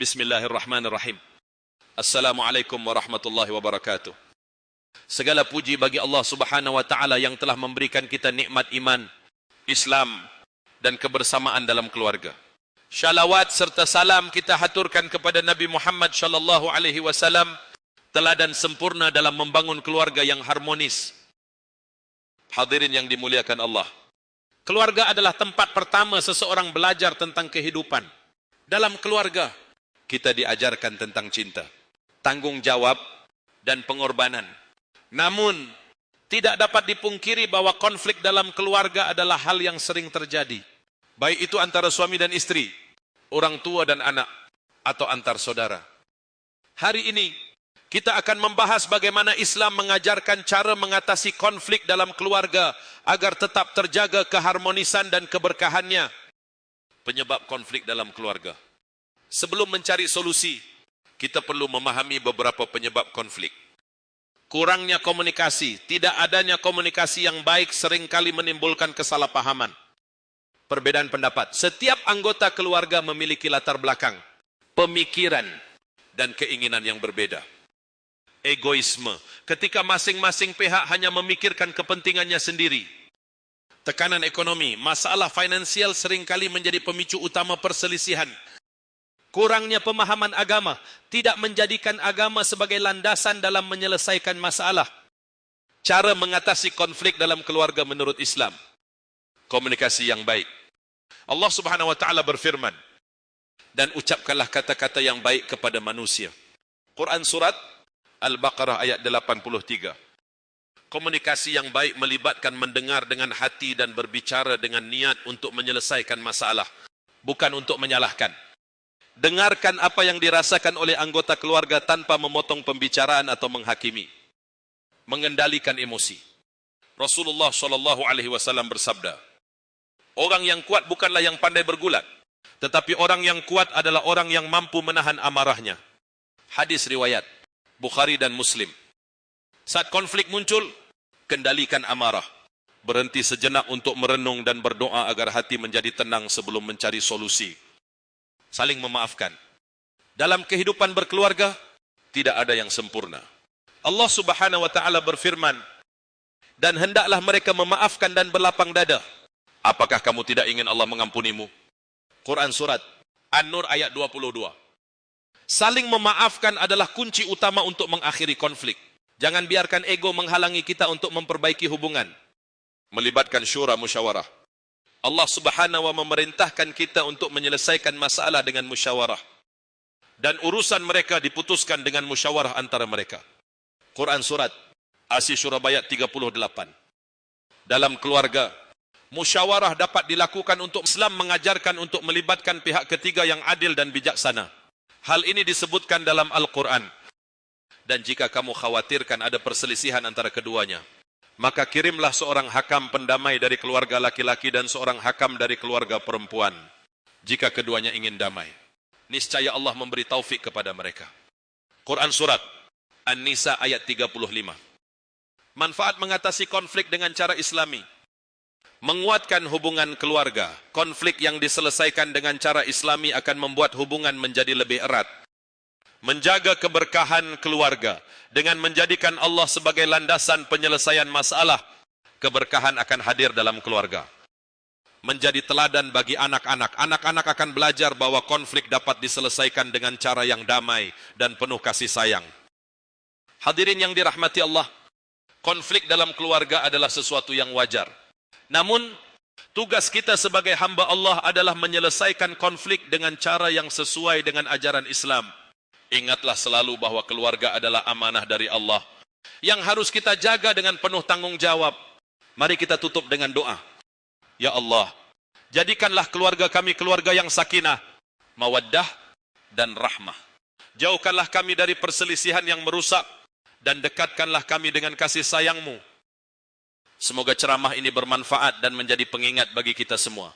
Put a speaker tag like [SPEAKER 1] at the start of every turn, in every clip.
[SPEAKER 1] Bismillahirrahmanirrahim. Assalamualaikum warahmatullahi wabarakatuh. Segala puji bagi Allah Subhanahu wa taala yang telah memberikan kita nikmat iman, Islam dan kebersamaan dalam keluarga. Shalawat serta salam kita haturkan kepada Nabi Muhammad sallallahu alaihi wasallam, teladan sempurna dalam membangun keluarga yang harmonis. Hadirin yang dimuliakan Allah. Keluarga adalah tempat pertama seseorang belajar tentang kehidupan. Dalam keluarga kita diajarkan tentang cinta, tanggung jawab, dan pengorbanan. Namun, tidak dapat dipungkiri bahwa konflik dalam keluarga adalah hal yang sering terjadi. Baik itu antara suami dan istri, orang tua dan anak, atau antar saudara. Hari ini, kita akan membahas bagaimana Islam mengajarkan cara mengatasi konflik dalam keluarga agar tetap terjaga keharmonisan dan keberkahannya. Penyebab konflik dalam keluarga. Sebelum mencari solusi, kita perlu memahami beberapa penyebab konflik. Kurangnya komunikasi, tidak adanya komunikasi yang baik seringkali menimbulkan kesalahpahaman. Perbedaan pendapat. Setiap anggota keluarga memiliki latar belakang, pemikiran, dan keinginan yang berbeda. Egoisme, ketika masing-masing pihak hanya memikirkan kepentingannya sendiri. Tekanan ekonomi, masalah finansial seringkali menjadi pemicu utama perselisihan. Kurangnya pemahaman agama, tidak menjadikan agama sebagai landasan dalam menyelesaikan masalah. Cara mengatasi konflik dalam keluarga menurut Islam. Komunikasi yang baik. Allah Subhanahu wa taala berfirman, dan ucapkanlah kata-kata yang baik kepada manusia. Quran surat Al-Baqarah ayat 83. Komunikasi yang baik melibatkan mendengar dengan hati dan berbicara dengan niat untuk menyelesaikan masalah, bukan untuk menyalahkan. Dengarkan apa yang dirasakan oleh anggota keluarga tanpa memotong pembicaraan atau menghakimi. Mengendalikan emosi. Rasulullah SAW bersabda, orang yang kuat bukanlah yang pandai bergulat, tetapi orang yang kuat adalah orang yang mampu menahan amarahnya. Hadis riwayat Bukhari dan Muslim. Saat konflik muncul, kendalikan amarah. Berhenti sejenak untuk merenung dan berdoa agar hati menjadi tenang sebelum mencari solusi. Saling memaafkan. Dalam kehidupan berkeluarga, tidak ada yang sempurna. Allah Subhanahu wa taala berfirman, dan hendaklah mereka memaafkan dan berlapang dada. Apakah kamu tidak ingin Allah mengampunimu? Quran surat An-Nur ayat 22. Saling memaafkan adalah kunci utama untuk mengakhiri konflik. Jangan biarkan ego menghalangi kita untuk memperbaiki hubungan. Melibatkan syura musyawarah. Allah Subhanahu wa memerintahkan kita untuk menyelesaikan masalah dengan musyawarah. Dan urusan mereka diputuskan dengan musyawarah antara mereka. Quran surat Asy-Syura ayat 38. Dalam keluarga, musyawarah dapat dilakukan untuk Islam mengajarkan untuk melibatkan pihak ketiga yang adil dan bijaksana. Hal ini disebutkan dalam Al-Quran. Dan jika kamu khawatirkan ada perselisihan antara keduanya, maka kirimlah seorang hakam pendamai dari keluarga laki-laki dan seorang hakam dari keluarga perempuan. Jika keduanya ingin damai, niscaya Allah memberi taufik kepada mereka. Quran surat An-Nisa ayat 35. Manfaat mengatasi konflik dengan cara Islami. Menguatkan hubungan keluarga. Konflik yang diselesaikan dengan cara Islami akan membuat hubungan menjadi lebih erat. Menjaga keberkahan keluarga. Dengan menjadikan Allah sebagai landasan penyelesaian masalah, keberkahan akan hadir dalam keluarga. Menjadi teladan bagi anak-anak. Anak-anak akan belajar bahwa konflik dapat diselesaikan dengan cara yang damai dan penuh kasih sayang. Hadirin yang dirahmati Allah, konflik dalam keluarga adalah sesuatu yang wajar. Namun, tugas kita sebagai hamba Allah adalah menyelesaikan konflik dengan cara yang sesuai dengan ajaran Islam. Ingatlah selalu bahwa keluarga adalah amanah dari Allah yang harus kita jaga dengan penuh tanggung jawab. Mari kita tutup dengan doa. Ya Allah, jadikanlah keluarga kami keluarga yang sakinah, mawaddah, dan rahmah. Jauhkanlah kami dari perselisihan yang merusak dan dekatkanlah kami dengan kasih sayang-Mu. Semoga ceramah ini bermanfaat dan menjadi pengingat bagi kita semua.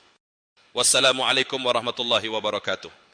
[SPEAKER 1] Wassalamualaikum warahmatullahi wabarakatuh.